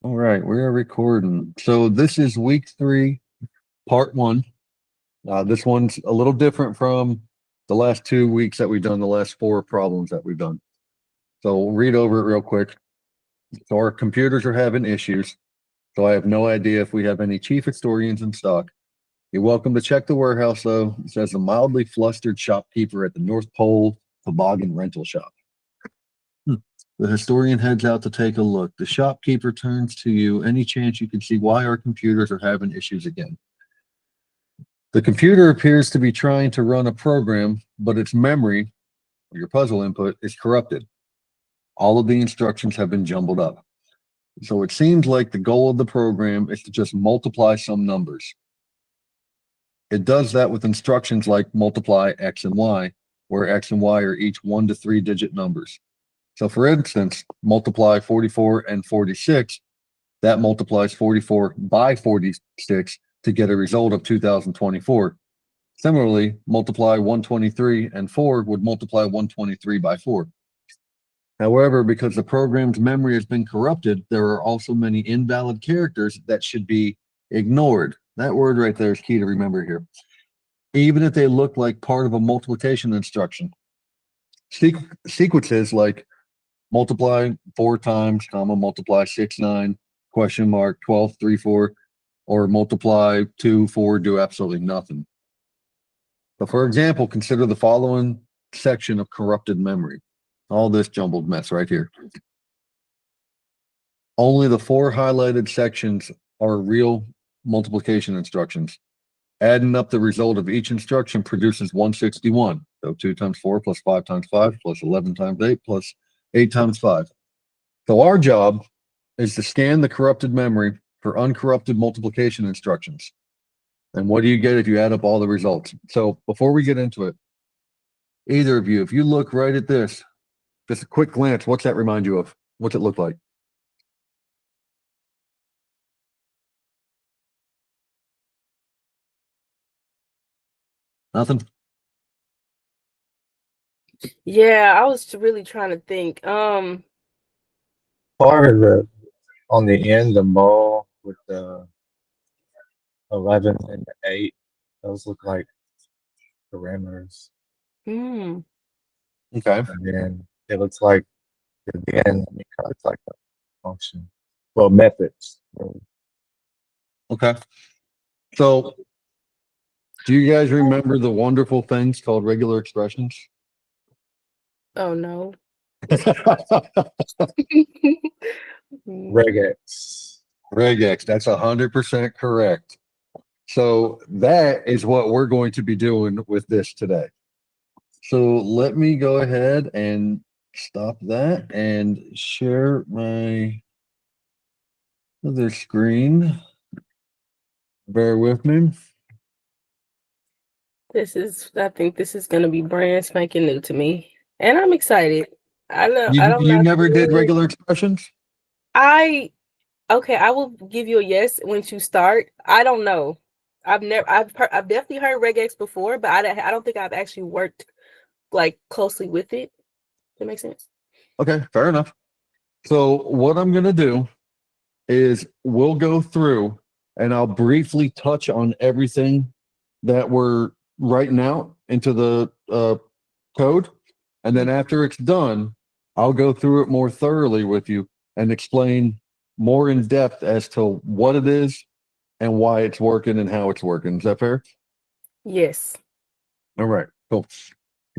All right, we are recording. So this is week 3, part 1. This one's a little different from the last 2 weeks that we've done, the last 4 problems that we've done. So we'll read over it real quick. So our computers are having issues. So I have no idea if we have any chief historians in stock. You're welcome to check the warehouse, though. It says a mildly flustered shopkeeper at the North Pole toboggan rental shop. The historian heads out to take a look. The shopkeeper turns to you. Any chance you can see why our computers are having issues again? The computer appears to be trying to run a program, but its memory, or your puzzle input, is corrupted. All of the instructions have been jumbled up. So it seems like the goal of the program is to just multiply some numbers. It does that with instructions like multiply X and Y, where X and Y are each 1 to 3 digit numbers. So for instance, multiply 44 and 46, that multiplies 44 by 46 to get a result of 2024. Similarly, multiply 123 and 4 would multiply 123 by 4. However, because the program's memory has been corrupted, there are also many invalid characters that should be ignored. That word right there is key to remember here. Even if they look like part of a multiplication instruction. Sequences like multiply 4 times, comma, multiply 6, 9, question mark, 12, 3, 4, or multiply 2, 4, do absolutely nothing. So for example, consider the following section of corrupted memory. All this jumbled mess right here. Only the 4 highlighted sections are real multiplication instructions. Adding up the result of each instruction produces 161. So 2 times 4 plus 5 times 5 plus 11 times 8 plus 8 times 5. So our job is to scan the corrupted memory for uncorrupted multiplication instructions. And what do you get if you add up all the results? So before we get into it, either of you, if you look right at this, just a quick glance, what's that remind you of? What's it look like? Nothing? Yeah, I was really trying to think. Part of the on the end, the mole with the 11 and the 8, those look like parameters. hmm. Okay. And then it looks like at the end, it's like a function. Well, methods. Okay. So do you guys remember the wonderful things called regular expressions? Oh no. Regex. Regex, that's 100% correct. So that is what we're going to be doing with this today. So let me go ahead and stop that and share my other screen. Bear with me. I think this is gonna be brand spanking new to me. And I'm excited. I don't You know. never did regular expressions? Okay, I will give you a yes once you start. I don't know. I've definitely heard regex before, but I don't think I've actually worked like closely with it. That makes sense. Okay, fair enough. So what I'm going to do is we'll go through and I'll briefly touch on everything that we're writing out into the code. And then after it's done, I'll go through it more thoroughly with you and explain more in depth as to what it is and why it's working and how it's working. Is that fair? Yes. All right, cool.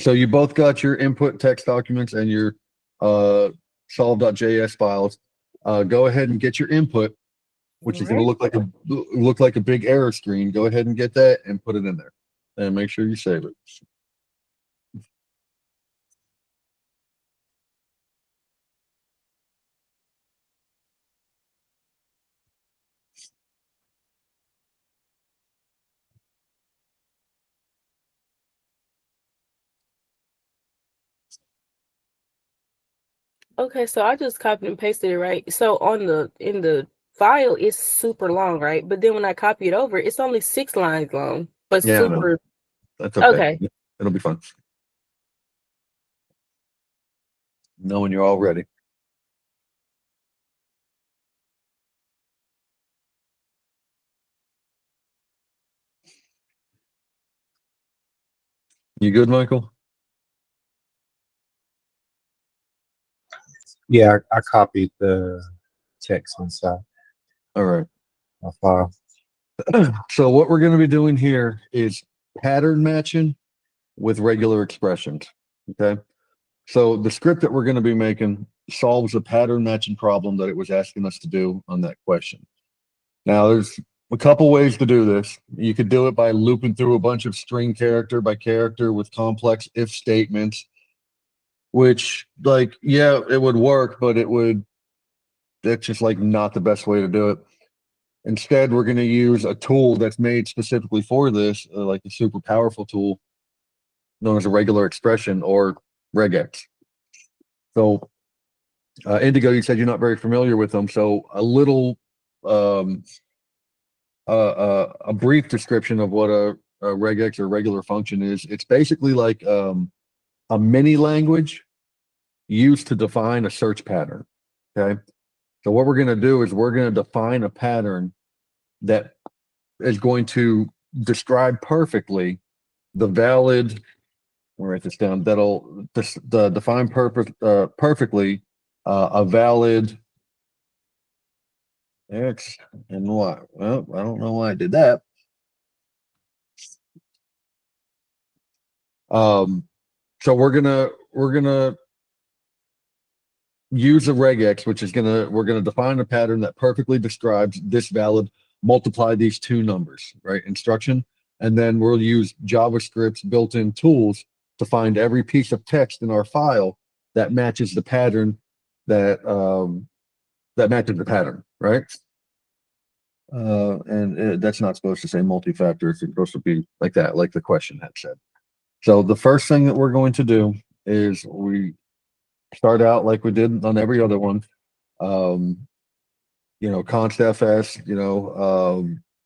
So you both got your input text documents and your solve.js files. Go ahead and get your input, which is going to look like a big error screen. Go ahead and get that and put it in there, and make sure you save it. Okay, so I just copied and pasted it, right? So in the file, it's super long, right? But then when I copy it over, it's only 6 lines long, but Yeah, I know. super. That's okay. Okay. It'll be fun. Knowing you're all ready. You good, Michael? Yeah, I copied the text inside All right. my file. So what we're going to be doing here is pattern matching with regular expressions. Okay. So the script that we're going to be making solves a pattern matching problem that it was asking us to do on that question. Now, there's a couple ways to do this. You could do it by looping through a bunch of string character by character with complex if statements, which, like, yeah, it would work, but that's just like not the best way to do it. Instead, we're going to use a tool that's made specifically for this, like a super powerful tool known as a regular expression or regex. So, Indigo, you said you're not very familiar with them. So, um, a brief description of what a regex or regular function is. It's basically like a mini language used to define a search pattern. Okay. So, what we're going to do is we're going to define a pattern that is going to describe perfectly the valid. I'll write this down. That'll define perfectly a valid X and Y. Well, I don't know why I did that. So we're gonna use a regex, which is we're gonna define a pattern that perfectly describes this valid. Multiply these two numbers, right? Instruction, and then we'll use JavaScript's built-in tools to find every piece of text in our file that matches the pattern that matches the pattern, right? That's not supposed to say multi-factor. It's supposed to be like that, like the question had said. So the first thing that we're going to do is we start out like we did on every other one. Const fs,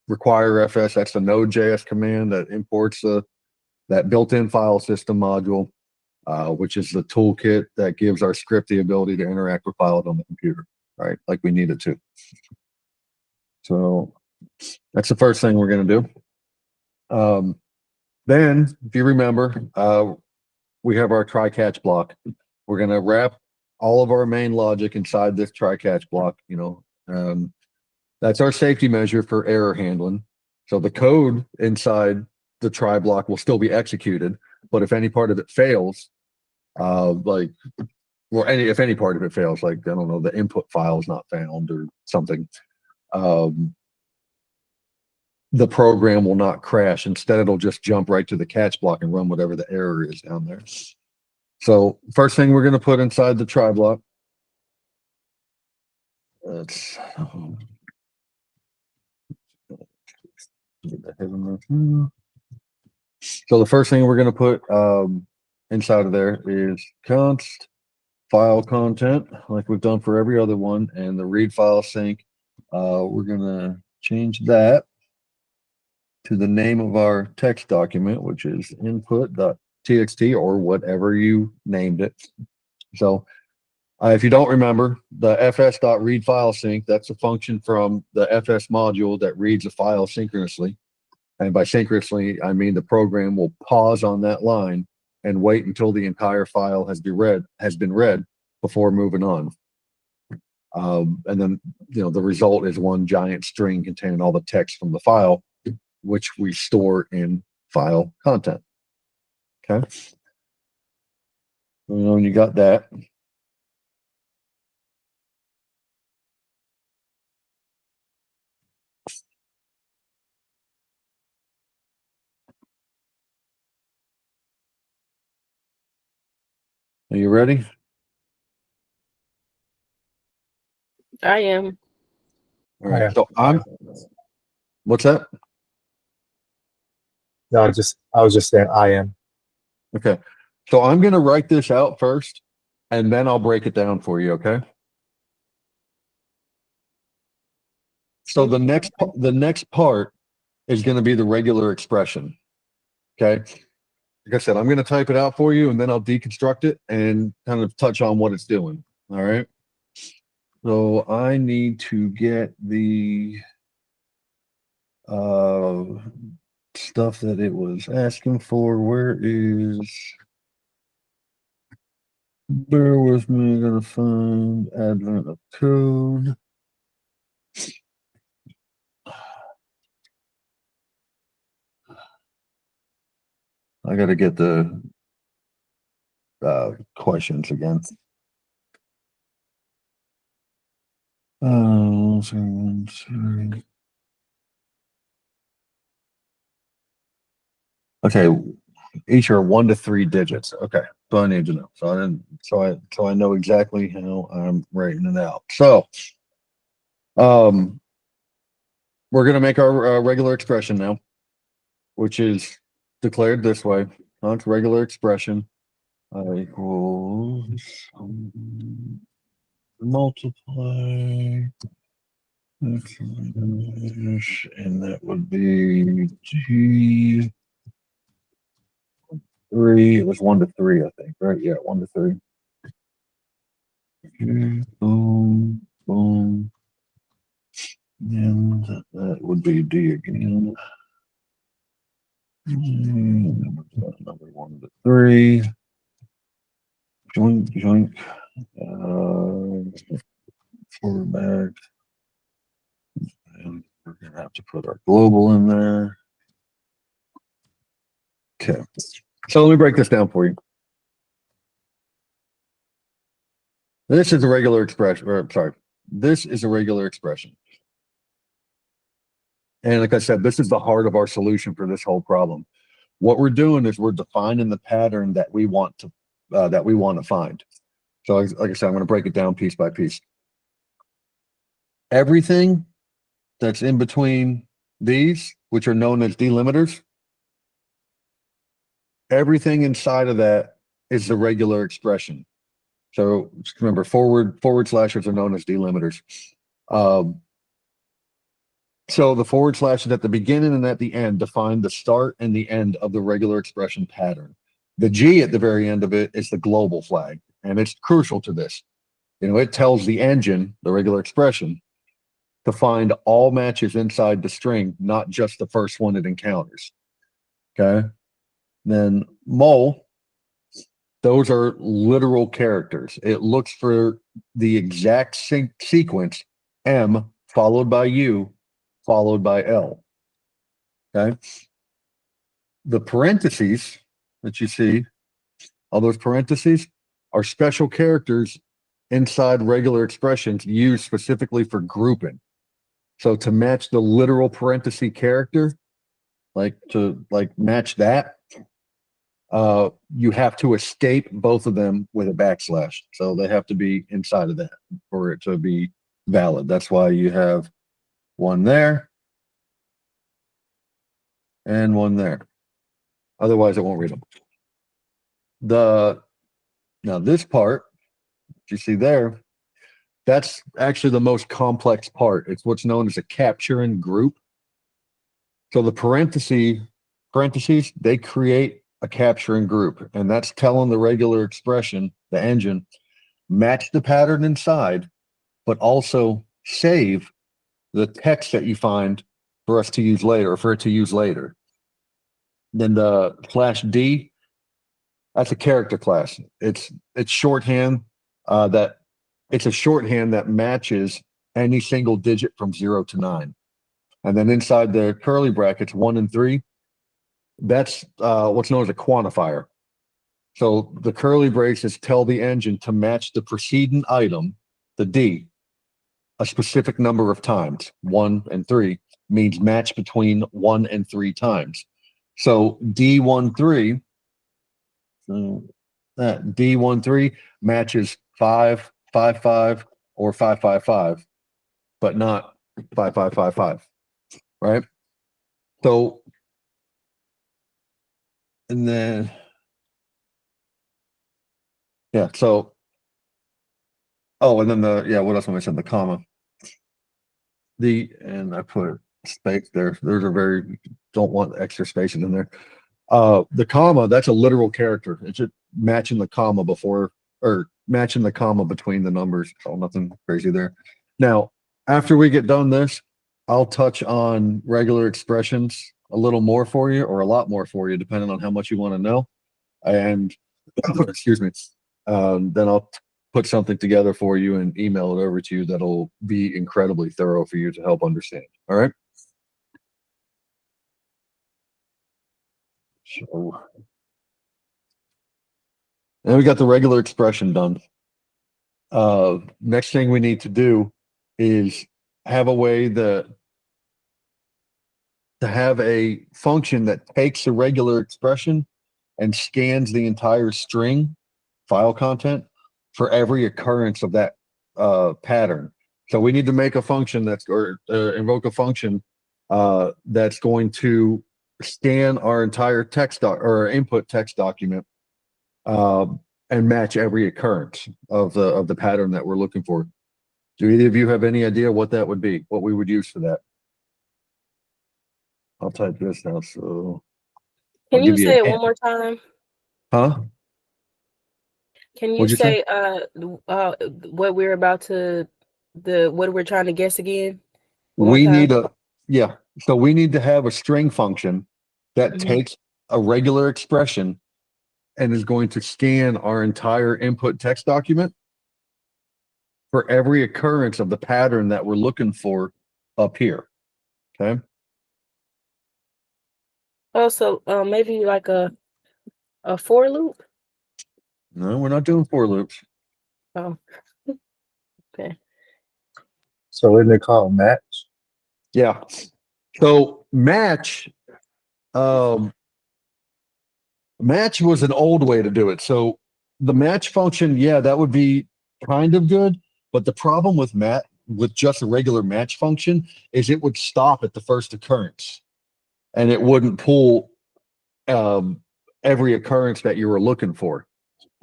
require fs. That's the Node.js command that imports that built-in file system module, which is the toolkit that gives our script the ability to interact with files on the computer, right? Like we need it to. So that's the first thing we're going to do. Then, if you remember, we have our try-catch block. We're going to wrap all of our main logic inside this try-catch block. That's our safety measure for error handling. So the code inside the try block will still be executed, but if any part of it fails, if any part of it fails, like, I don't know, the input file is not found or something, the program will not crash. Instead, it'll just jump right to the catch block and run whatever the error is down there. So first thing we're going to put inside the try block. So the first thing we're going to put inside of there is const file content, like we've done for every other one, and the read file sync. We're going to change that to the name of our text document, which is input.txt or whatever you named it. So if you don't remember, the fs.read file sync, that's a function from the fs module that reads a file synchronously. And by synchronously, I mean the program will pause on that line and wait until the entire file has been read before moving on. And then, the result is one giant string containing all the text from the file, which we store in file content. Okay. When you got that. Are you ready? I am. All right. So what's that? No, I was just saying I am. Okay. So I'm going to write this out first, and then I'll break it down for you. Okay. So the next part is going to be the regular expression. Okay. Like I said, I'm going to type it out for you, and then I'll deconstruct it and kind of touch on what it's doing. All right. So I need to get the stuff that it was asking for. Where is? Bear with me. I'm gonna find advent of code. I got to get the questions again. Okay, each are 1 to 3 digits. Okay, so I need to know. So I know exactly how I'm writing it out. So, we're gonna make our regular expression now, which is declared this way. It's regular expression. Equals multiply, and that would be G3. It was 1 to 3, I think, right? Yeah, 1 to 3. Okay, boom, boom. And that would be D again. Number 1 to 3. Joink, joink. Forward. And we're going to have to put our global in there. Okay. So let me break this down for you. This is a regular expression, or sorry, this is a regular expression. And like I said, this is the heart of our solution for this whole problem. What we're doing is we're defining the pattern that we want to find. So like I said, I'm going to break it down piece by piece. Everything that's in between these, which are known as delimiters, everything inside of that is the regular expression. So just remember, forward slashes are known as delimiters. So the forward slashes at the beginning and at the end define the start and the end of the regular expression pattern. The G at the very end of it is the global flag, and it's crucial to this. It tells the engine, the regular expression, to find all matches inside the string, not just the first one it encounters. Okay. Then mul, those are literal characters. It looks for the exact sequence, M followed by U followed by L. Okay. The parentheses that you see, all those parentheses, are special characters inside regular expressions used specifically for grouping. So to match the literal parenthesis character, to match that, you have to escape both of them with a backslash. So they have to be inside of that for it to be valid. That's why you have one there and one there. Otherwise, it won't read them. Now this part you see there, that's actually the most complex part. It's what's known as a capturing group. So the parentheses, they create a capturing group, and that's telling the regular expression, the engine, match the pattern inside, but also save the text that you find for us to use later, or for it to use later. Then the /D, that's a character class. It's shorthand it's a shorthand that matches any single digit from 0 to 9. And then inside the curly brackets, 1 and 3, that's what's known as a quantifier. So the curly braces tell the engine to match the preceding item, the D, a specific number of times. 1 and 3 means match between 1 and 3 times. So D13, so that D13 matches 5, 5, 5, or 5, 5, 5, but not 5, 5, 5, 5, right? So, and then, yeah, so, oh, and then what else am I saying? The comma. And I put space there. Those are don't want extra spaces in there. The comma, that's a literal character. It's just matching the comma matching the comma between the numbers. So nothing crazy there. Now, after we get done this, I'll touch on regular expressions a little more for you or a lot more for you, depending on how much you want to know. And excuse me, then I'll put something together for you and email it over to you that'll be incredibly thorough for you to help understand. All right. So now we got the regular expression done. Next thing we need to do is have a way to have a function that takes a regular expression and scans the entire string file content for every occurrence of that pattern. So we need to make a function that's or invoke a function that's going to scan our entire text or input text document and match every occurrence of the pattern that we're looking for. Do either of you have any idea what that would be? What we would use for that? I'll type this now. So Can I'll you give you say a it one hint. more time? Huh? Can you What'd you say? say what we're about to what we're trying to guess again? One more We time. need a yeah. So we need to have a string function that Mhm. takes a regular expression and is going to scan our entire input text document for every occurrence of the pattern that we're looking for up here. Okay. Also, maybe like a for loop. No, we're not doing for loops. Oh, okay. So isn't it called match? Yeah. So um, match was an old way to do it. So the match function, yeah, that would be kind of good. But the problem with with just a regular match function is it would stop at the first occurrence and it wouldn't pull every occurrence that you were looking for.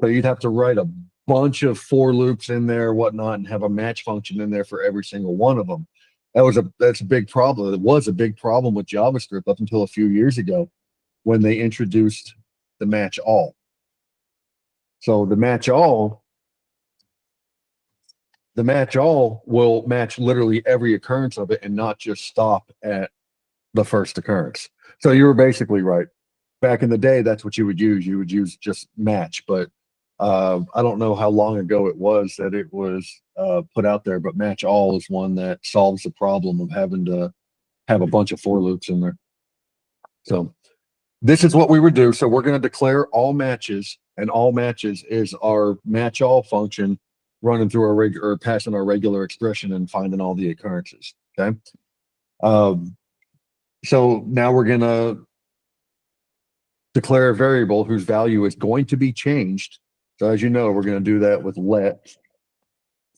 So you'd have to write a bunch of for loops in there, whatnot, and have a match function in there for every single one of them. That's a big problem. It was a big problem with JavaScript up until a few years ago when they introduced the match all. So the match all will match literally every occurrence of it and not just stop at the first occurrence. So you were basically right. Back in the day, that's what you would use. You would use just match, but I don't know how long ago it was that it was put out there, but match all is one that solves the problem of having to have a bunch of for loops in there. So this is what we would do. So we're going to declare all matches, and all matches is our match all function running through our or passing our regular expression and finding all the occurrences. Okay. So now we're going to declare a variable whose value is going to be changed. So as you know, we're going to do that with let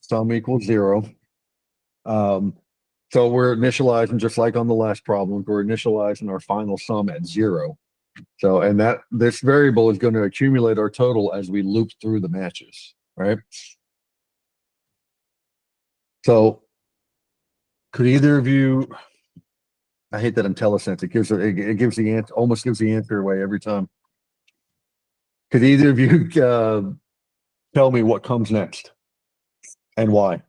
sum equals 0. So we're initializing just like on the last problem, we're initializing our final sum at 0. So, and that this variable is going to accumulate our total as we loop through the matches, right? So could either of you, I hate that IntelliSense, it gives the answer, almost gives the answer away every time. Could either of you tell me what comes next and why?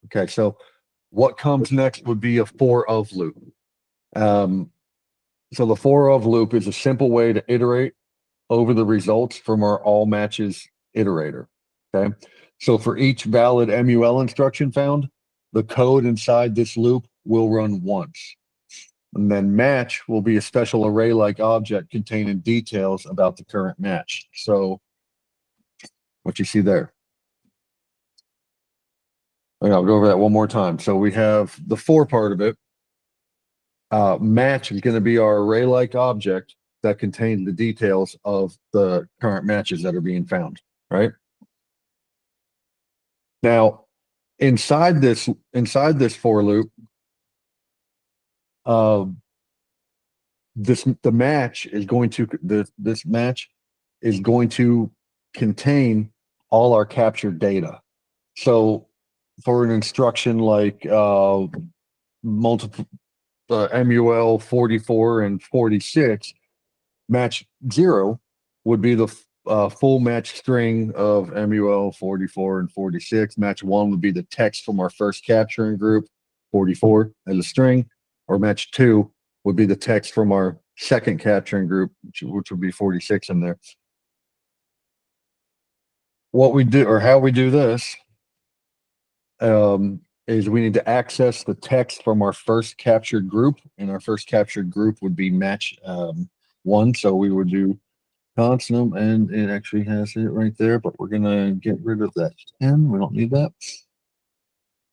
Okay, so what comes next would be a for of loop. So the for of loop is a simple way to iterate over the results from our all matches iterator. Okay, so for each valid MUL instruction found, the code inside this loop will run once. And then match will be a special array-like object containing details about the current match. So what you see there. Okay, I'll go over that one more time. So we have the for part of it. Match is going to be our array-like object that contains the details of the current matches that are being found, right? Now, inside this for loop, the match is going to this match is going to contain all our captured data. So for an instruction like multiple MUL 44 and 46, match 0 would be the full match string of MUL 44 and 46. Match 1 would be the text from our first capturing group, 44 as a string, or match 2 would be the text from our second capturing group, which would be 46 in there. What we do, or how we do this, is we need to access the text from our first captured group, and our first captured group would be match 1. So we would do consonant, and it actually has it right there, but we're gonna get rid of that 10. We don't need that.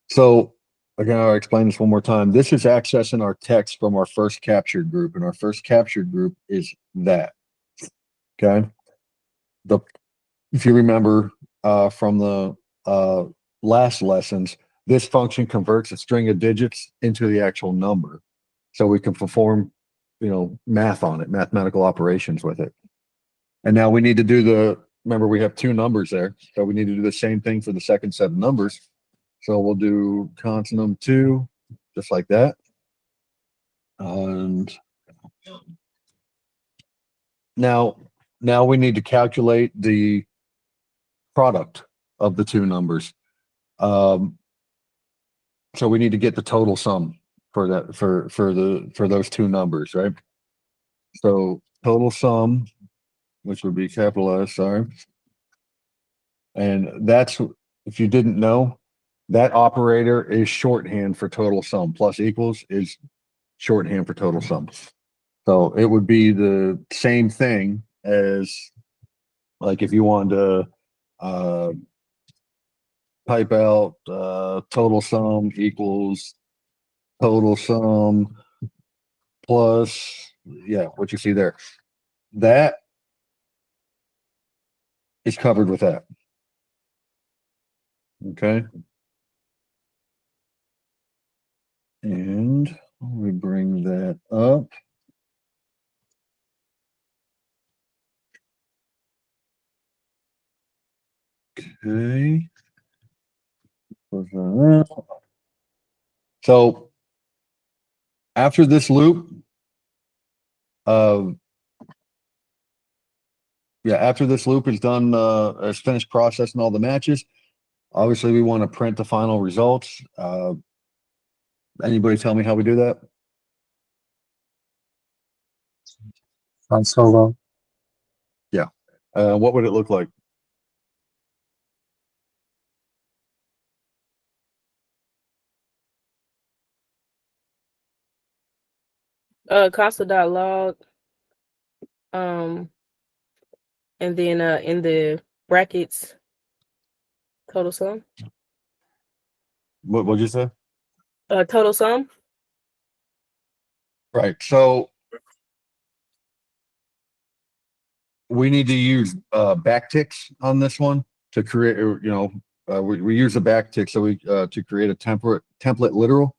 So again, I'll explain this one more time. This is accessing our text from our first captured group, and our first captured group is that. Okay. If you remember from the last lessons, this function converts a string of digits into the actual number, so we can perform, math on it, mathematical operations with it. And now we need to do remember we have 2 numbers there, so we need to do the same thing for the second set of numbers. So we'll do consonant 2, just like that. And now we need to calculate the product of the 2 numbers. So we need to get the total sum for that, for those 2 numbers, right? So total sum, which would be capital S, sorry. And that's, if you didn't know, that operator is shorthand for total sum. Plus equals is shorthand for total sum. So it would be the same thing as, like, if you wanted to type out total sum equals total sum plus, what you see there. That is covered with that. Okay. And we bring that up. Okay. So after this loop, after this loop is done, is finished processing all the matches, obviously we want to print the final results. Anybody tell me how we do that? Console log. Yeah. What would it look like? Console.log, and then in the brackets, total sum. What'd you say? Total sum. Right. So we need to use backticks on this one to create, we use a backtick so we to create a template literal.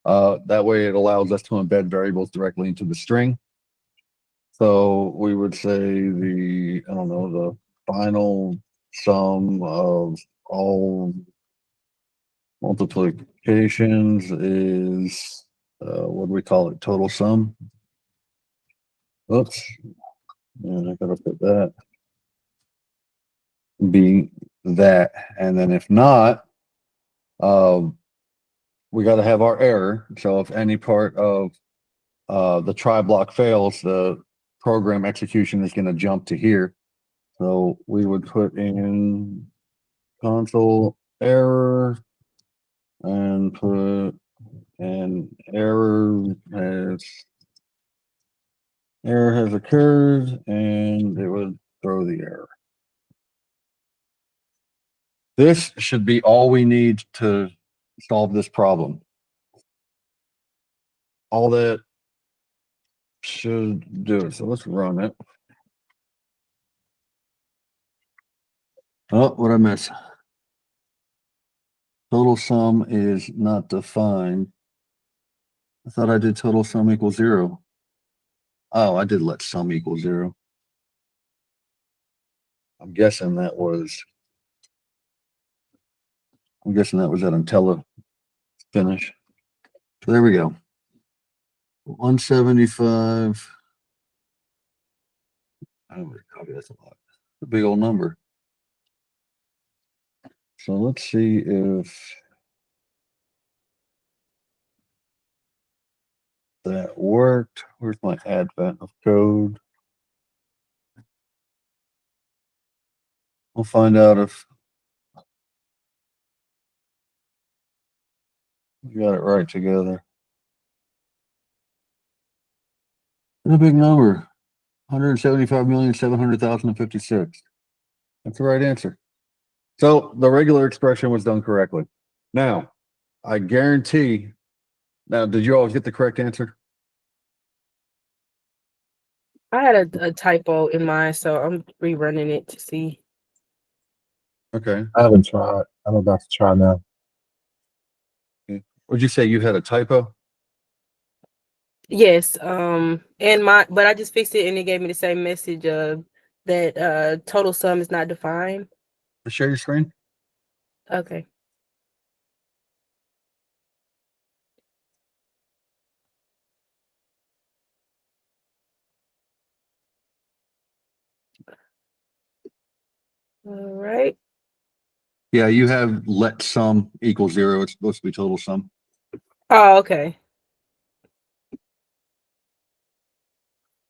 That way it allows us to embed variables directly into the string. So we would say the final sum of all multiplications is, what do we call it? Total sum. Oops. And I gotta put that. Be that. And then if not, we got to have our error. So if any part of the try block fails, the program execution is going to jump to here. So we would put in console error and put an error has occurred, and it would throw the error. This should be all we need to solve this problem. All that should do it. So let's run it. Oh, what I miss? Total sum is not defined. I thought I did total sum equals 0. Oh, I did let sum equal 0. I'm guessing that was at until finish. So there we go. 175. Oh, that's a lot. a big old number. So let's see if that worked. Where's my advent of code? We'll find out if we got it right together. It's a big number. 175,700,056. That's the right answer. So the regular expression was done correctly. Now, I guarantee. Now, did you always get the correct answer? I had a typo in mine, so I'm rerunning it to see. Okay. I haven't tried. I'm about to try now. Would you say you had a typo? Yes, but I just fixed it and it gave me the same message of that total sum is not defined. Share your screen. Okay. All right. Yeah, you have let sum equal 0. It's supposed to be total sum. Oh, okay.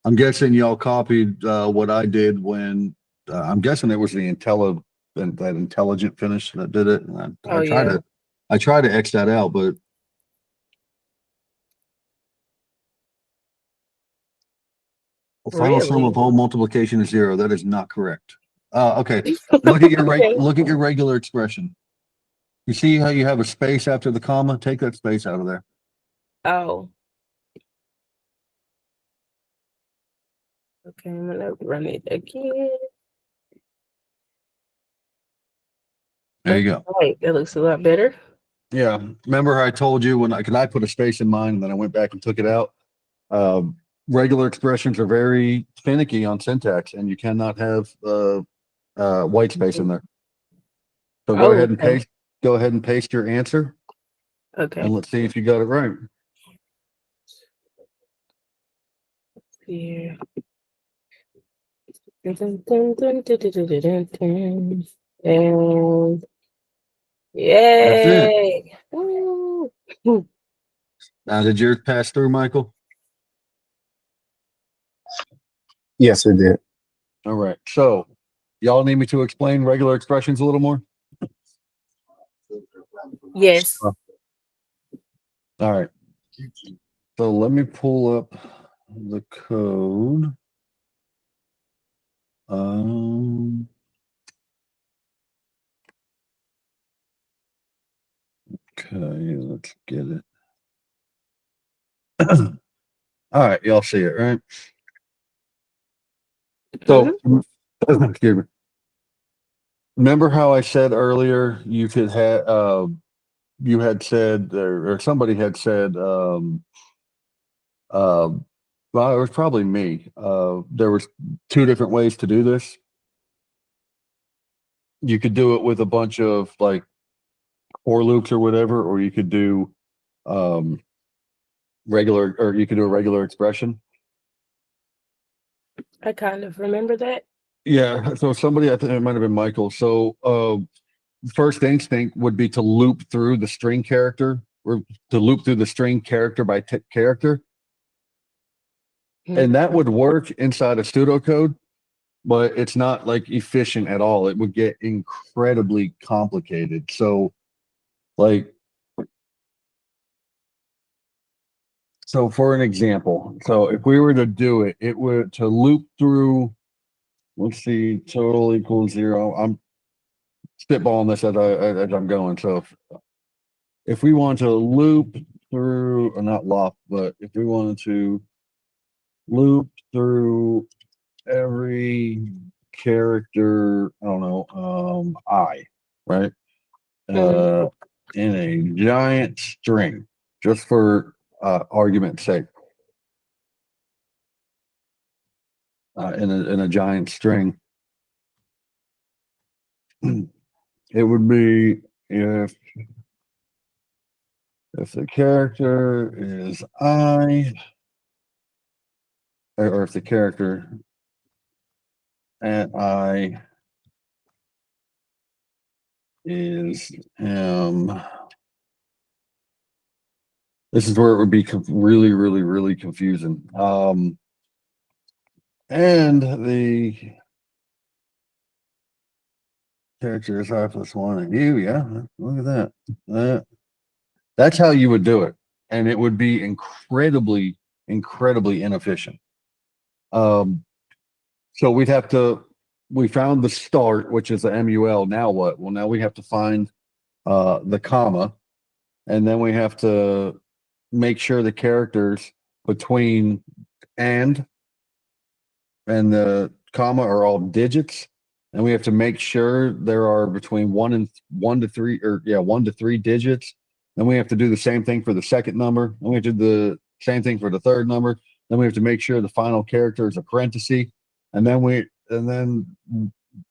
I'm guessing y'all copied what I did when I'm guessing it was that intelligent finish that did it. And Oh, yeah. I try to X that out, but final sum Really? of all multiplication is 0. That is not correct. Okay. Look at your Okay. look at your regular expression. You see how you have a space after the comma? Take that space out of there. Oh. Okay, I'm gonna run it again. There you go. Right, that looks a lot better. Yeah. Remember how I told you because I put a space in mine and then I went back and took it out. Regular expressions are very finicky on syntax, and you cannot have white space in there. So go ahead and Okay. paste. Go ahead and paste your answer, Okay. and let's see if you got it right. Yeah. And yay! Woo. Now, did yours pass through, Michael? Yes, it did. All right. So, y'all need me to explain regular expressions a little more? Yes. All right. So let me pull up the code. Okay, let's get it. All right, y'all see it, right? So, excuse me. Remember how I said earlier you could have you had said or somebody had said well, it was probably me. There was two different ways to do this. You could do it with a bunch of like for loops or whatever, or you could do um regular or you could do a regular expression. I kind of remember that. Yeah, so somebody, I think it might have been Michael. So first instinct would be to loop through the string character or to loop through the string character by character. And that would work inside of pseudocode, but it's not like efficient at all. It would get incredibly complicated. So like, so for an example, so if we were to do it, it would to loop through, let's see, total equals 0. I'm spitballing this as I'm going. So if we want to loop through, or not lop, but if we wanted to loop through every character, I don't know, I, right? In a giant string, just for argument's sake. In a giant string, it would be if the character is I, or if the character and I is this is where it would be really, really, really confusing. And the character is I plus one and you, yeah. Look at that. That's how you would do it. And it would be incredibly, incredibly inefficient. So we found the start, which is the MUL. Now what? Well, now we have to find the comma, and then we have to make sure the characters between and the comma are all digits, and we have to make sure there are between 1 to 3, or 1 to 3 digits. Then we have to do the same thing for the second number. Then we have to do the same thing for the third number. Then we have to make sure the final character is a parenthesis. And then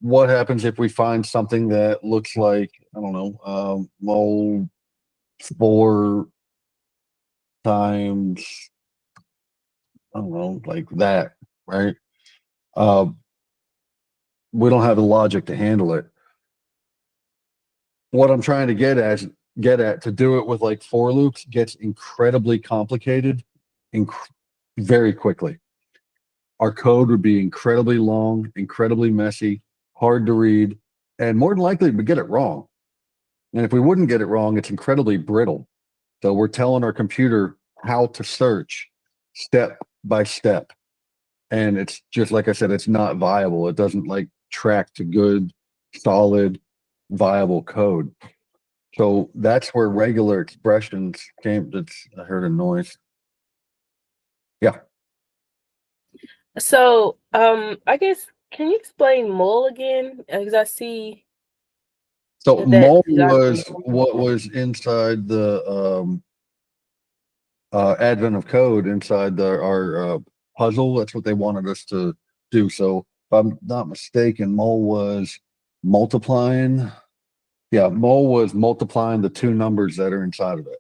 what happens if we find something that looks like, I don't know, mole 4 times, I don't know, like that, right? We don't have the logic to handle it. What I'm trying to get at to do it with like for loops gets incredibly complicated very quickly. Our code would be incredibly long, incredibly messy, hard to read, and more than likely we get it wrong. And if we wouldn't get it wrong, it's incredibly brittle. So we're telling our computer how to search step by step. And it's just like I said, it's not viable. It doesn't like track to good, solid, viable code. So that's where regular expressions came. I heard a noise. Yeah. So, I guess, can you explain mole again? Because I see So that mole was document. what was inside the advent of code inside our puzzle. That's what they wanted us to do. So if I'm not mistaken, mole was multiplying. Yeah, mole was multiplying the two numbers that are inside of it.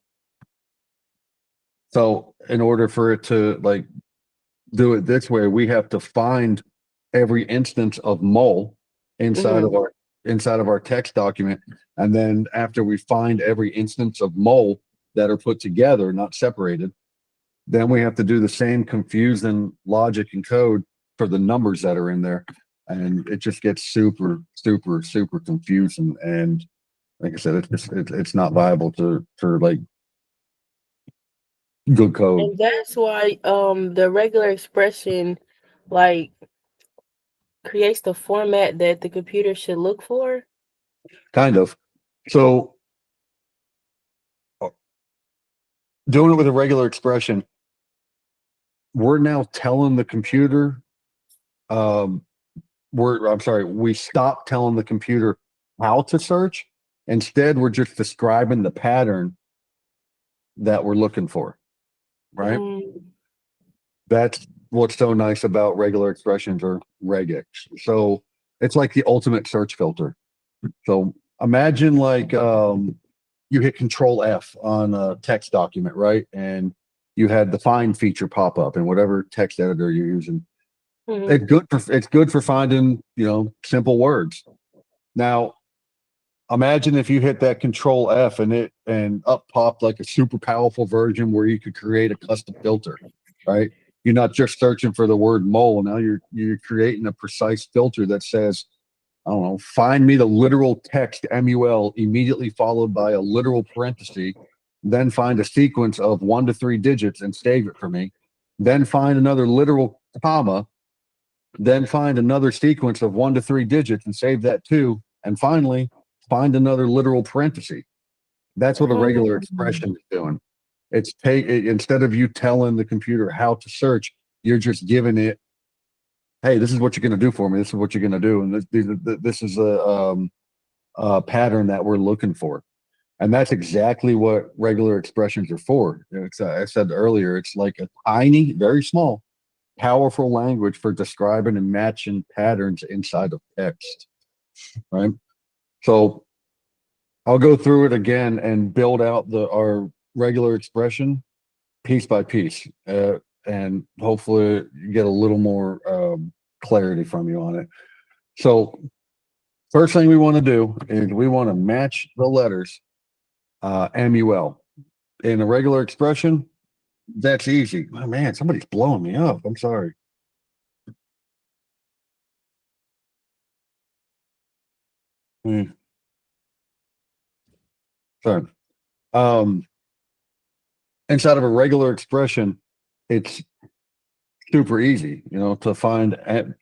So in order for it to like do it this way, we have to find every instance of mole inside of our text document, and then after we find every instance of mole that are put together, not separated, then we have to do the same confusing logic and code for the numbers that are in there, and it just gets super, super, super confusing. And like I said, it's not viable for like good code. And that's why the regular expression like creates the format that the computer should look for. Kind of. So doing it with a regular expression, we're now telling the computer, we stop telling the computer how to search. Instead, we're just describing the pattern that we're looking for, right? That's what's so nice about regular expressions or regex. So it's like the ultimate search filter. So imagine like you hit Control F on a text document, right? And you had the find feature pop up in whatever text editor you're using. It's good for finding, simple words. Now, imagine if you hit that Control F and up popped like a super powerful version where you could create a custom filter, right? You're not just searching for the word mole. Now you're creating a precise filter that says, I don't know, find me the literal text MUL immediately followed by a literal parenthesis, then find a sequence of 1 to 3 digits and save it for me. Then find another literal comma, then find another sequence of 1 to 3 digits and save that too. And finally, find another literal parenthesis. That's what a regular expression is doing. Instead of you telling the computer how to search, you're just giving it, hey, this is what you're going to do for me. This is what you're going to do, and this is a pattern that we're looking for. And that's exactly what regular expressions are for. I said earlier, it's like a tiny, very small, powerful language for describing and matching patterns inside of text, right? So I'll go through it again and build out our regular expression piece by piece, and hopefully you get a little more clarity from you on it. So first thing we want to do is we want to match the letters MUL. In a regular expression, that's easy. Oh, man, somebody's blowing me up. I'm sorry. Sorry. Inside of a regular expression, it's super easy, to find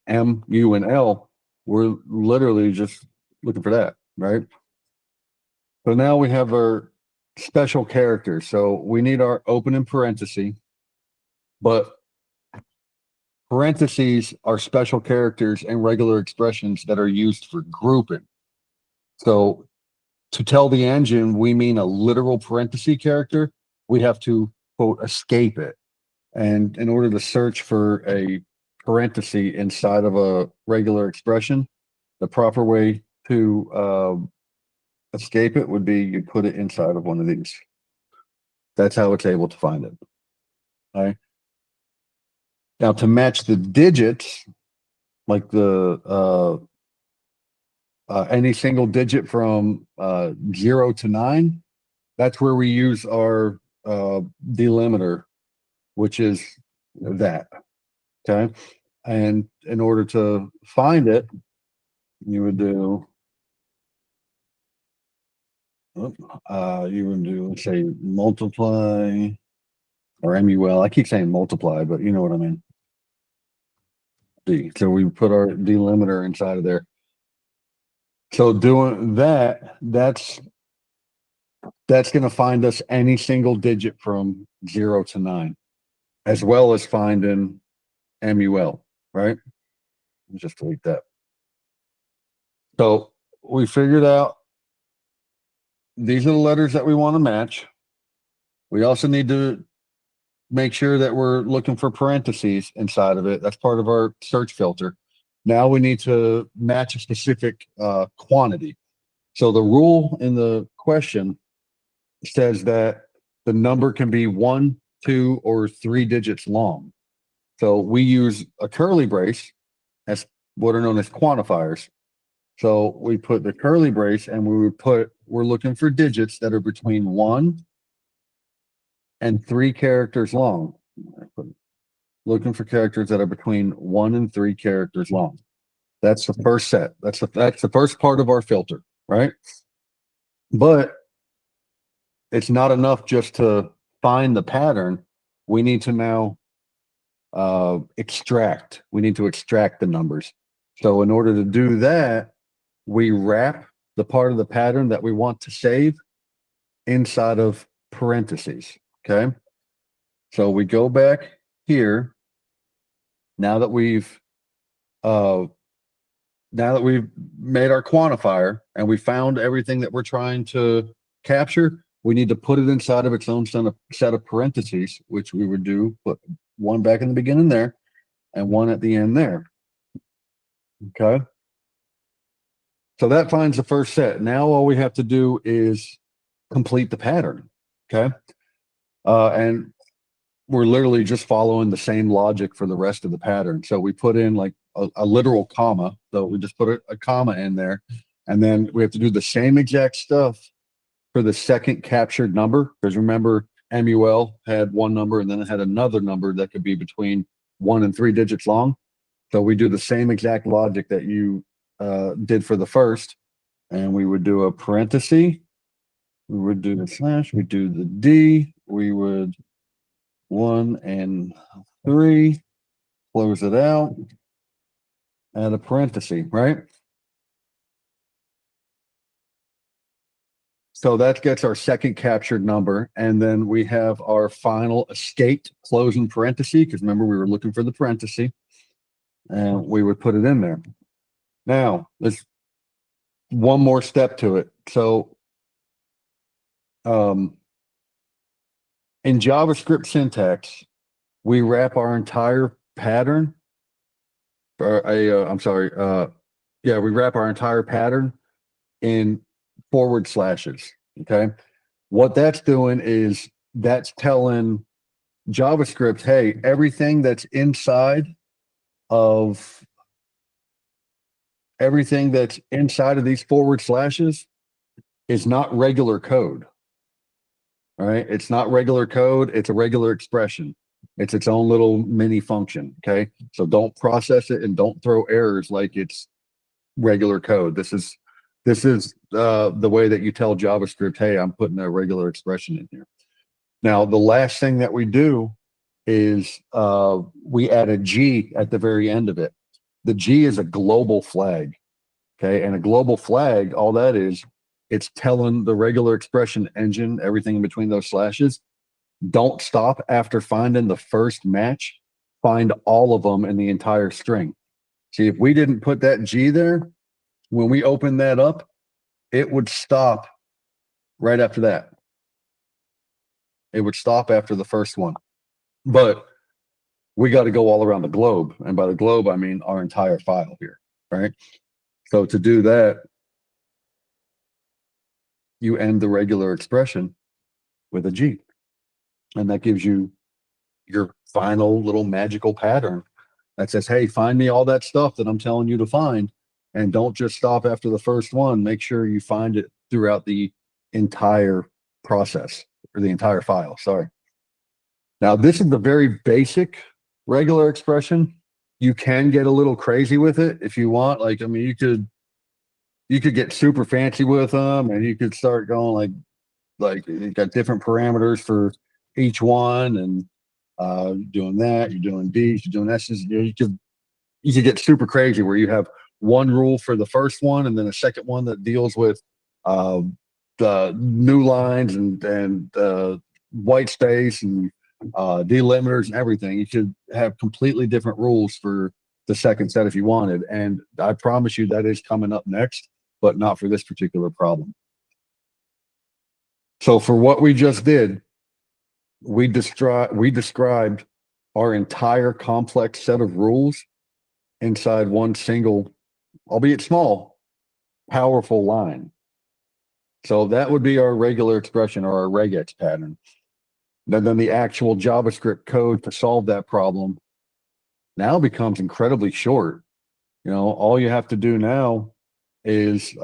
M, U, and L. We're literally just looking for that, right? So now we have our special characters. So we need our opening parenthesis, but parentheses are special characters and regular expressions that are used for grouping. So to tell the engine we mean a literal parenthesis character, we have to, quote, escape it. And in order to search for a parenthesis inside of a regular expression, the proper way to escape it would be you put it inside of one of these. That's how it's able to find it. All right. Now to match the digits, like the any single digit from 0 to 9, that's where we use our delimiter, which is that. Okay. And in order to find it, you would do, let's say, multiply or MUL. I keep saying multiply, but you know what I mean. D. So we put our delimiter inside of there. So doing that, that's going to find us any single digit from 0 to 9, as well as finding MUL, right? Let's just delete that. So we figured out these are the letters that we want to match. We also need to make sure that we're looking for parentheses inside of it. That's part of our search filter. Now we need to match a specific quantity. So the rule in the question says that the number can be 1, 2, or 3 digits long. So we use a curly brace as what are known as quantifiers. So we put the curly brace and we're looking for digits that are between 1 and 3 characters long. Looking for characters that are between 1 and 3 characters long. That's the first set. That's the first part of our filter, right? But it's not enough just to find the pattern. We need to now extract. We need to extract the numbers. So in order to do that, we wrap the part of the pattern that we want to save inside of parentheses. Okay. So we go back here. Now that we've made our quantifier and we found everything that we're trying to capture, we need to put it inside of its own set of parentheses, which we would do, put one back in the beginning there and one at the end there. Okay. So that finds the first set. Now all we have to do is complete the pattern. Okay. And we're literally just following the same logic for the rest of the pattern. So we put in like a literal comma. So we just put a comma in there. And then we have to do the same exact stuff for the second captured number. Because remember, MUL had one number and then it had another number that could be between 1 and 3 digits long. So we do the same exact logic that you did for the first. And we would do a parenthesis. We would do the slash. We do the D. We would 1 and 3, close it out, add a parenthesis, right? So that gets our second captured number. And then we have our final escaped closing parenthesis, because remember we were looking for the parenthesis, and we would put it in there. Now, there's one more step to it. So in JavaScript syntax, we wrap our entire pattern, we wrap our entire pattern in forward slashes. Okay. What that's doing is that's telling JavaScript, hey, everything that's inside of everything that's inside of these forward slashes is not regular code. All right. It's not regular code. It's a regular expression. It's its own little mini function. Okay. So don't process it and don't throw errors like it's regular code. This is the way that you tell JavaScript, hey, I'm putting a regular expression in here. Now, the last thing that we do is we add a G at the very end of it. The G is a global flag. Okay. And a global flag, all that is, it's telling the regular expression engine, everything in between those slashes, don't stop after finding the first match, find all of them in the entire string. See, if we didn't put that G there, when we open that up, it would stop right after that. It would stop after the first one. But we got to go all around the globe. And by the globe, I mean our entire file here, right? So to do that, you end the regular expression with a G. And that gives you your final little magical pattern that says, hey, find me all that stuff that I'm telling you to find. And don't just stop after the first one. Make sure you find it throughout the entire process or the entire file. Sorry. Now, this is the very basic regular expression. You can get a little crazy with it if you want. Like, I mean, you could get super fancy with them, and you could start going like you got different parameters for each one, and doing that, you're doing D's, you're doing S's. You could get super crazy where you have one rule for the first one, and then a second one that deals with the new lines and white space and delimiters and everything. You should have completely different rules for the second set if you wanted. And I promise you that is coming up next, but not for this particular problem. So for what we just did, we described our entire complex set of rules inside one single, albeit small, powerful line. So that would be our regular expression or our regex pattern. Then the actual JavaScript code to solve that problem now becomes incredibly short. You know, all you have to do now is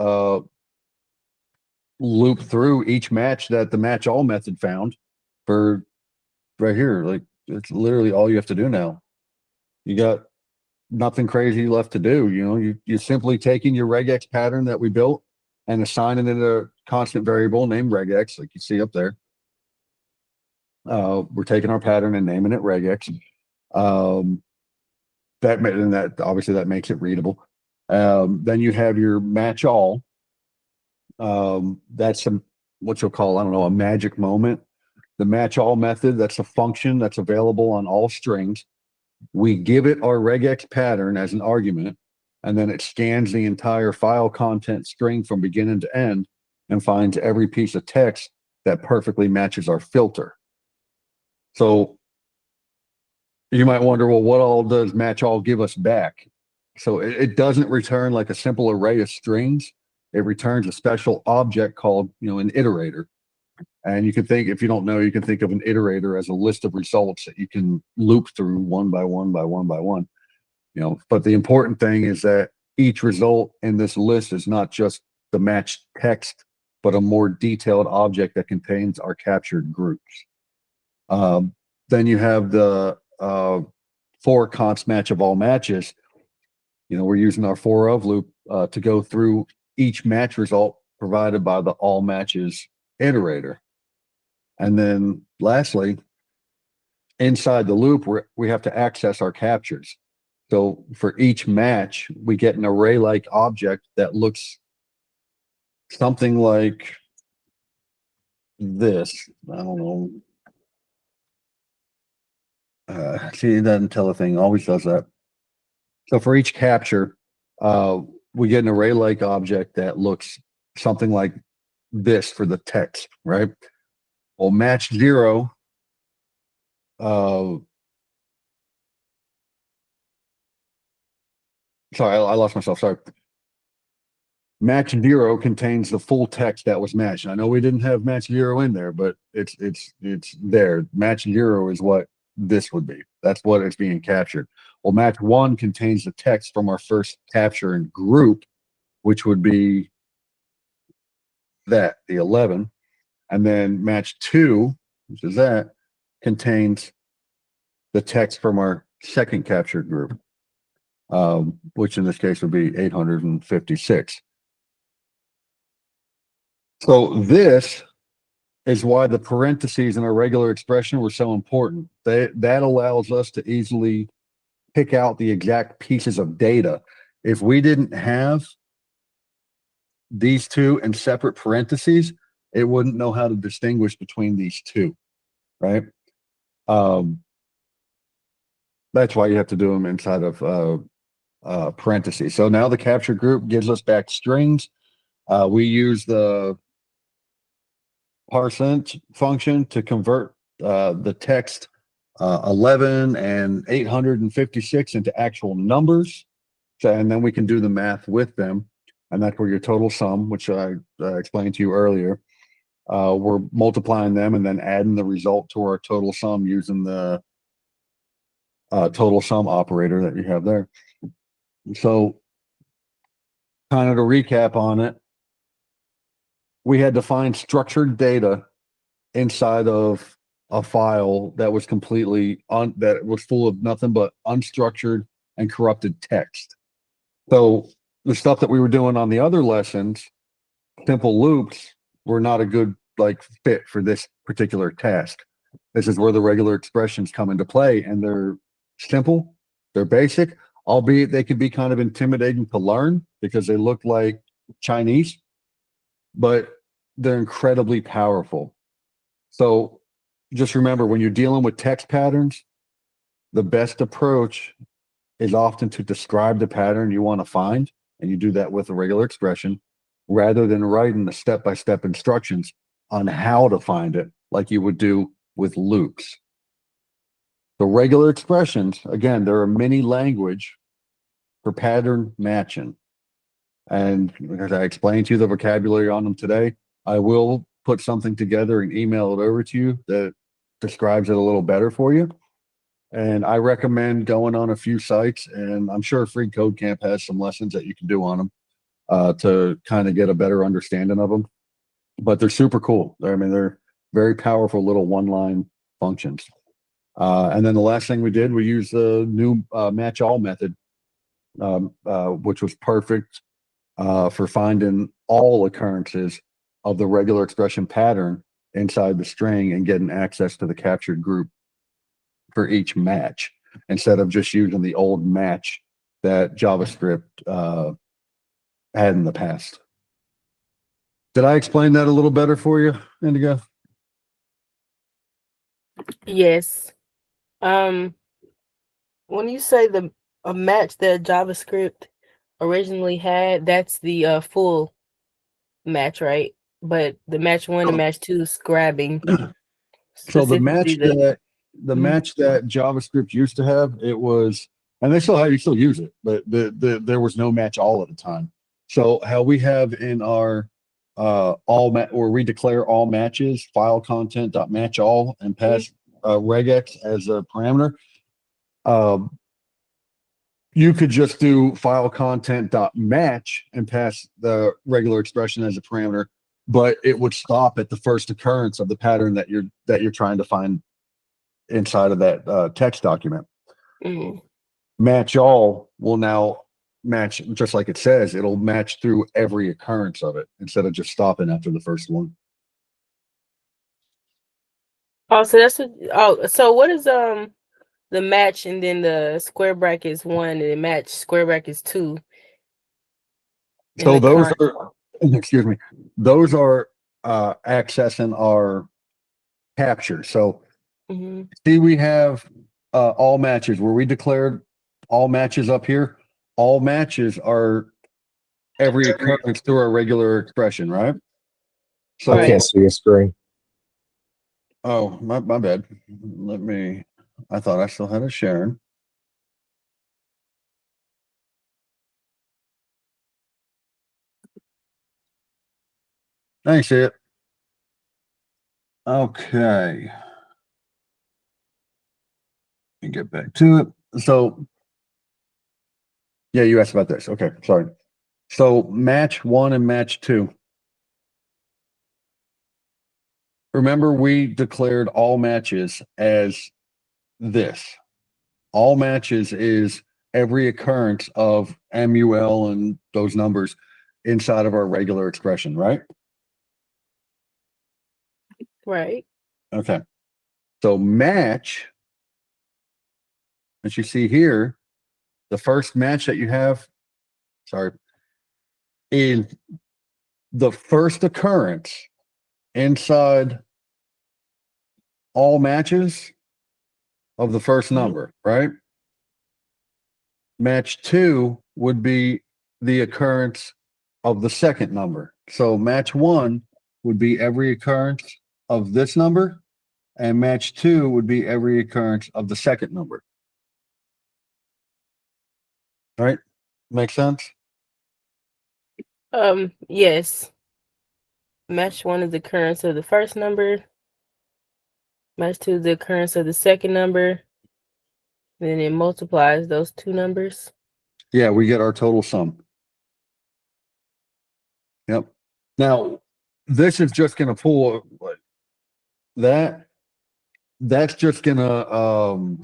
loop through each match that the match all method found for right here. Like, it's literally all you have to do now. You got nothing crazy left to do. You know, you're simply taking your regex pattern that we built and assigning it a constant variable named regex, like you see up there. We're taking our pattern and naming it regex. That obviously that makes it readable. Then you have your match all. That's what you'll call, I don't know, a magic moment. The match all method, that's a function that's available on all strings. We give it our regex pattern as an argument, and then it scans the entire file content string from beginning to end and finds every piece of text that perfectly matches our filter. So you might wonder, well, what all does match all give us back? So it doesn't return like a simple array of strings. It returns a special object called, an iterator. And you can think, if you don't know, you can think of an iterator as a list of results that you can loop through one by one by one by one. But the important thing is that each result in this list is not just the matched text, but a more detailed object that contains our captured groups. Then you have the for const match of all matches. We're using our for of loop to go through each match result provided by the all matches iterator. And then lastly, inside the loop, we have to access our captures. So for each match, we get an array-like object that looks something like this. I don't know. See, it doesn't tell a thing. It always does that. So for each capture, we get an array-like object that looks something like this for the text, right? Well, match 0, sorry, I lost myself. Sorry. Match 0 contains the full text that was matched. I know we didn't have match 0 in there, but it's there. Match 0 is what this would be. That's what is being captured. Well, match 1 contains the text from our first capture and group, which would be that, the 11. And then match 2, which is that, contains the text from our second captured group, which in this case would be 856. So this is why the parentheses in our regular expression were so important. That allows us to easily pick out the exact pieces of data. If we didn't have these two in separate parentheses, it wouldn't know how to distinguish between these two, right? That's why you have to do them inside of parentheses. So now the capture group gives us back strings. We use the parseInt function to convert the text 11 and 856 into actual numbers. So, and then we can do the math with them. And that's where your total sum, which I explained to you earlier, we're multiplying them and then adding the result to our total sum using the total sum operator that you have there. So kind of to recap on it, we had to find structured data inside of a file that was completely that was full of nothing but unstructured and corrupted text. So the stuff that we were doing on the other lessons, simple loops, were not a good fit for this particular task. This is where the regular expressions come into play, and they're simple, they're basic, albeit they can be kind of intimidating to learn because they look like Chinese, but they're incredibly powerful. So just remember, when you're dealing with text patterns, the best approach is often to describe the pattern you want to find, and you do that with a regular expression, rather than writing the step-by-step instructions on how to find it like you would do with loops. The regular expressions, again, they're a mini language for pattern matching. And as I explained to you the vocabulary on them today, I will put something together and email it over to you that describes it a little better for you. And I recommend going on a few sites, and I'm sure Free Code Camp has some lessons that you can do on them to kind of get a better understanding of them. But they're super cool. They're very powerful little one-line functions. And then the last thing we did, we used the new match all method, which was perfect for finding all occurrences of the regular expression pattern inside the string and getting access to the captured group for each match, instead of just using the old match that JavaScript had in the past. Did I explain that a little better for you, Indigo? Yes. When you say a match that JavaScript originally had, that's the full match, right? But the match 1 and match 2 is grabbing So the specifically match that JavaScript used to have, it was, and you still use it, but there was no match all at the time. So how we have in our where we declare all matches, file content dot match all, and pass regex as a parameter. You could just do file content dot match and pass the regular expression as a parameter, but it would stop at the first occurrence of the pattern that you're trying to find inside of that text document. Match all will now match, just like it says, it'll match through every occurrence of it instead of just stopping after the first one. Oh, so that's what. So what is the match and then the square brackets 1 and the match square brackets 2? So those are, excuse me, those are accessing our capture. So see, we have all matches where we declared all matches up here. All matches are every occurrence through our regular expression, right? So I can't see your screen. Oh, my bad. I thought I still had it sharing. I see it. Okay. And get back to it. So, yeah, you asked about this. Okay, sorry. So, match 1 and match 2. Remember, we declared all matches as this. All matches is every occurrence of MUL and those numbers inside of our regular expression, right? Right. Okay. So match, as you see here, the first match that you have, is the first occurrence inside all matches of the first number, right? Match 2 would be the occurrence of the second number. So match 1 would be every occurrence of this number, and match 2 would be every occurrence of the second number. All right? Make sense? Yes. Match 1 is the occurrence of the first number. Match 2 is the occurrence of the second number. Then it multiplies those two numbers. Yeah, we get our total sum. Yep. Now, this is just going to pull that. That's just going to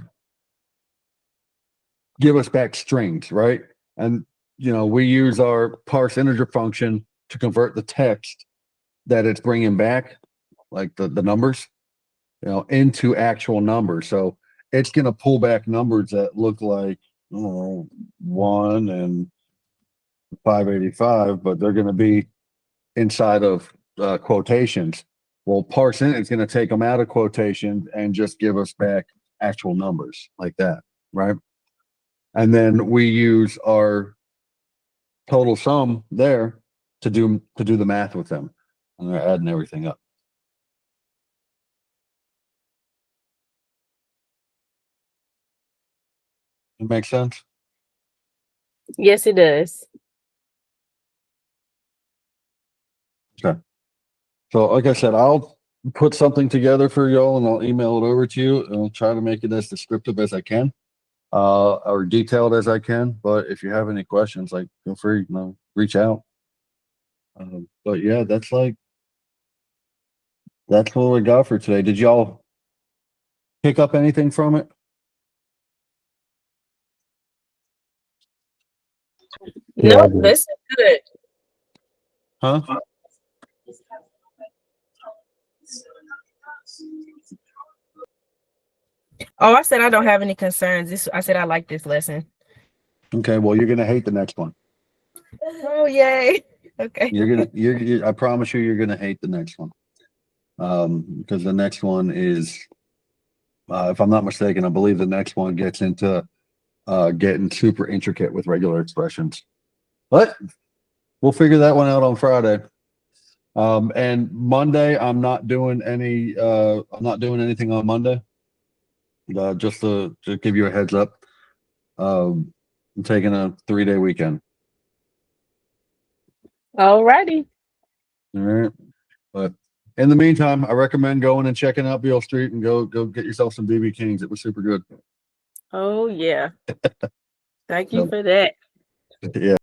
give us back strings, right? And, we use our parse integer function to convert the text that it's bringing back, like the numbers, into actual numbers. So it's going to pull back numbers that look like 1 and 585, but they're going to be inside of quotations. Well, parse in is going to take them out of quotation and just give us back actual numbers like that, right? And then we use our total sum there to do the math with them, and they're adding everything up. It makes sense? Yes, it does. Okay. So like I said, I'll put something together for y'all and I'll email it over to you, and I'll try to make it as descriptive as I can, or detailed as I can. But if you have any questions, like, feel free, reach out. But yeah, that's what we got for today. Did y'all pick up anything from it? Yeah, No, I did. this is good. Huh? Oh, I said I don't have any concerns. I said I like this lesson. Okay, well, you're gonna hate the next one. Oh, yay. Okay. I promise you're gonna hate the next one. Because the next one is, if I'm not mistaken, I believe the next one gets into getting super intricate with regular expressions. But we'll figure that one out on Friday. And Monday, I'm not doing anything on Monday. Just to give you a heads up. I'm taking a 3-day weekend. All righty. All right. But in the meantime, I recommend going and checking out Beale Street and go get yourself some BB Kings. It was super good. Oh, yeah. Thank you Yep. for that. Yeah.